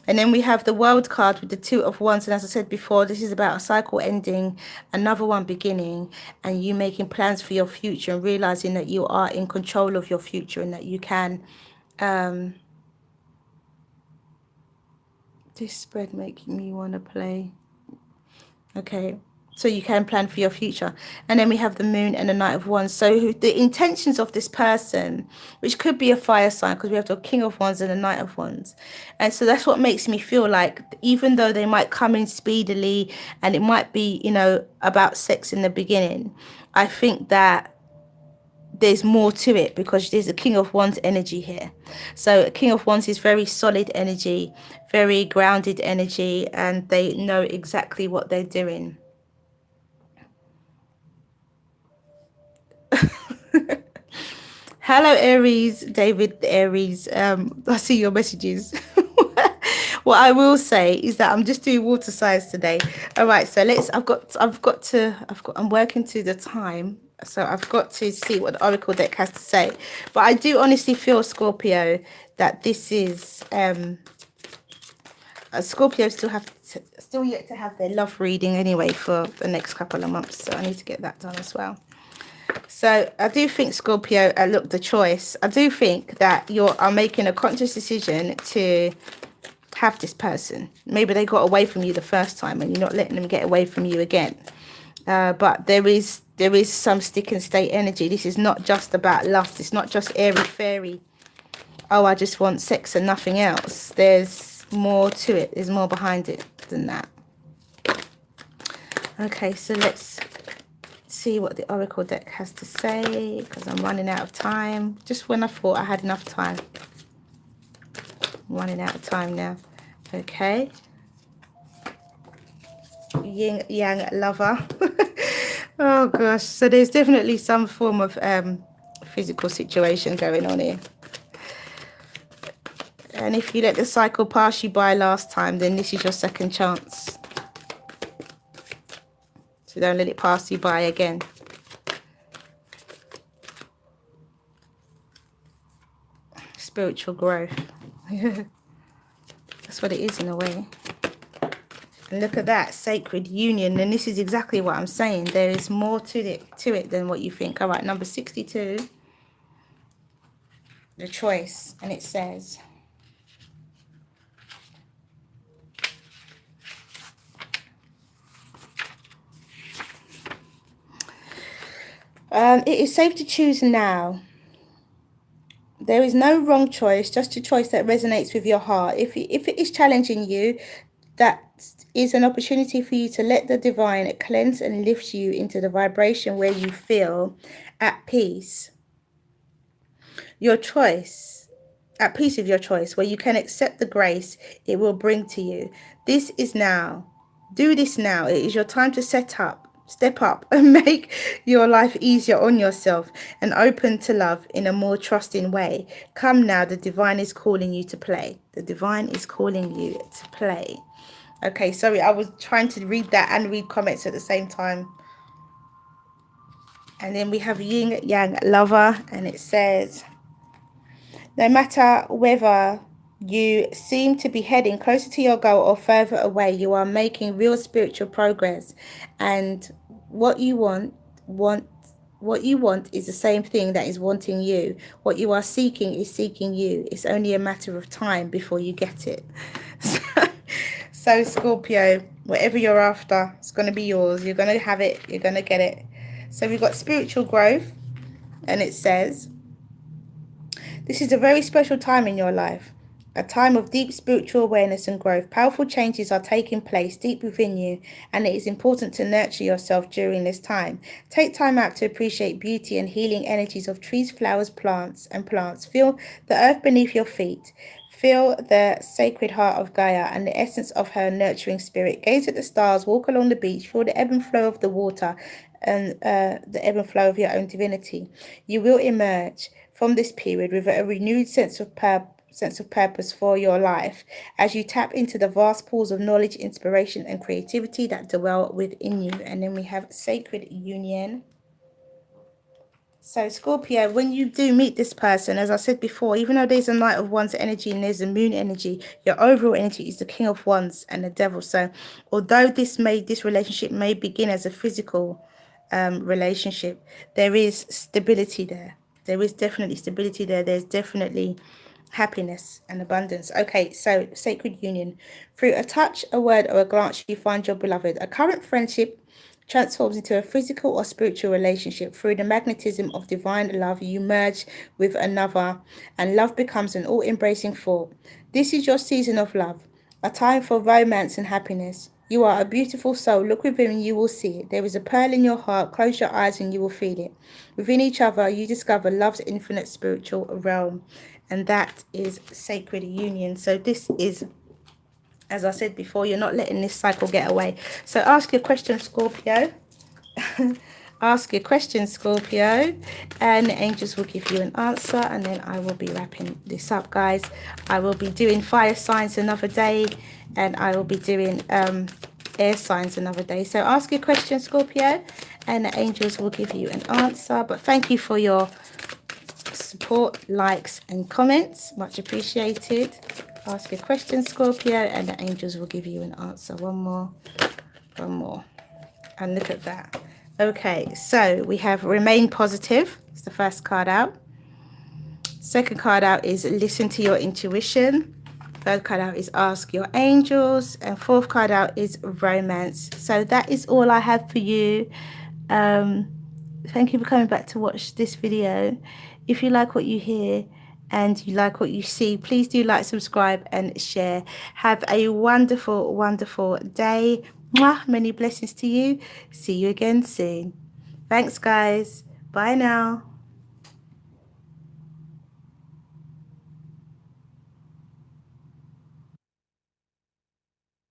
And then we have the World card with the Two of Wands. And as I said before, this is about a cycle ending, another one beginning, and you making plans for your future and realizing that you are in control of your future and that you can... this spread making me want to play. Okay, so you can plan for your future. And then we have the moon and the Knight of Wands. So the intentions of this person, which could be a fire sign, because we have the King of Wands and the Knight of Wands. And so that's what makes me feel like, even though they might come in speedily and it might be, you know, about sex in the beginning, I think that there's more to it, because there's a King of Wands energy here. So a King of Wands is very solid energy, very grounded energy, and they know exactly what they're doing. Hello, Aries, David Aries. I see your messages. What I will say is that I'm just doing water signs today. All right, so I'm working to the time, so I've got to see what the Oracle deck has to say. But I do honestly feel, Scorpio, that this is Scorpio still yet to have their love reading anyway for the next couple of months. So I need to get that done as well. So I do think, Scorpio, look, the choice. I do think that you are making a conscious decision to have this person. Maybe they got away from you the first time and you're not letting them get away from you again. But there is some stick and stay energy. This is not just about lust. It's not just airy fairy. Oh, I just want sex and nothing else. There's more to it. There's more behind it than that. Okay, so let's see what the Oracle deck has to say, because I'm running out of time. Just when I thought I had enough time. I'm running out of time now. Okay. Yin Yang Lover. Oh gosh. So there's definitely some form of physical situation going on here. And if you let the cycle pass you by last time, then this is your second chance. So don't let it pass you by again. Spiritual growth. That's what it is in a way. And look at that, sacred union. And this is exactly what I'm saying. There is more to it than what you think. All right, number 62. The choice. And it says, it is safe to choose now. There is no wrong choice, just a choice that resonates with your heart. If it is challenging you, that is an opportunity for you to let the divine cleanse and lift you into the vibration where you feel at peace. Your choice, at peace with your choice, where you can accept the grace it will bring to you. This is now. Do this now. It is your time to step up and make your life easier on yourself and open to love in a more trusting way. Come now, the divine is calling you to play. The divine is calling you to play. Okay, sorry, I was trying to read that and read comments at the same time. And then we have Yin Yang Lover, and it says, no matter whether you seem to be heading closer to your goal or further away, you are making real spiritual progress. And what you want is the same thing that is wanting you. What you are seeking is seeking you. It's only a matter of time before you get it. So Scorpio, whatever you're after, it's going to be yours. You're going to have it. You're going to get it. So we've got spiritual growth, and it says, this is a very special time in your life, a time of deep spiritual awareness and growth. Powerful changes are taking place deep within you, and it is important to nurture yourself during this time. Take time out to appreciate beauty and healing energies of trees, flowers, plants. Feel the earth beneath your feet. Feel the sacred heart of Gaia and the essence of her nurturing spirit. Gaze at the stars, walk along the beach, feel the ebb and flow of the water and the ebb and flow of your own divinity. You will emerge from this period with a renewed sense of purpose for your life as you tap into the vast pools of knowledge, inspiration, and creativity that dwell within you. And then we have sacred union. So Scorpio, when you do meet this person, as I said before, even though there's a Knight of Wands energy and there's a Moon energy, your overall energy is the King of Wands and the Devil. So although this relationship may begin as a physical relationship, there is stability there. There is definitely stability there. There's definitely happiness and abundance. Okay, so sacred union. Through a touch, a word, or a glance, you find your beloved. A current friendship transforms into a physical or spiritual relationship. Through the magnetism of divine love, you merge with another, and love becomes an all-embracing thought. This is your season of love, a time for romance and happiness. You are a beautiful soul. Look within and you will see it. There is a pearl in your heart. Close your eyes and you will feel it. Within each other, you discover love's infinite spiritual realm. And that is sacred union. So this is, as I said before, you're not letting this cycle get away. So ask your question, Scorpio. Ask your question, Scorpio, and the angels will give you an answer, and then I will be wrapping this up, guys. I will be doing fire signs another day, and I will be doing air signs another day. So ask your question, Scorpio, and the angels will give you an answer. But thank you for your support, likes and comments, much appreciated. Ask a question, Scorpio, and the angels will give you an answer. One more, and look at that. Okay, so we have remain positive. It's the first card out. Second card out is listen to your intuition. Third card out is ask your angels, and fourth card out is romance. So that is all I have for you. Thank you for coming back to watch this video. If you like what you hear and you like what you see, please do like, subscribe and share. Have a wonderful, wonderful day. Mwah, many blessings to you. See you again soon. Thanks, guys. Bye now.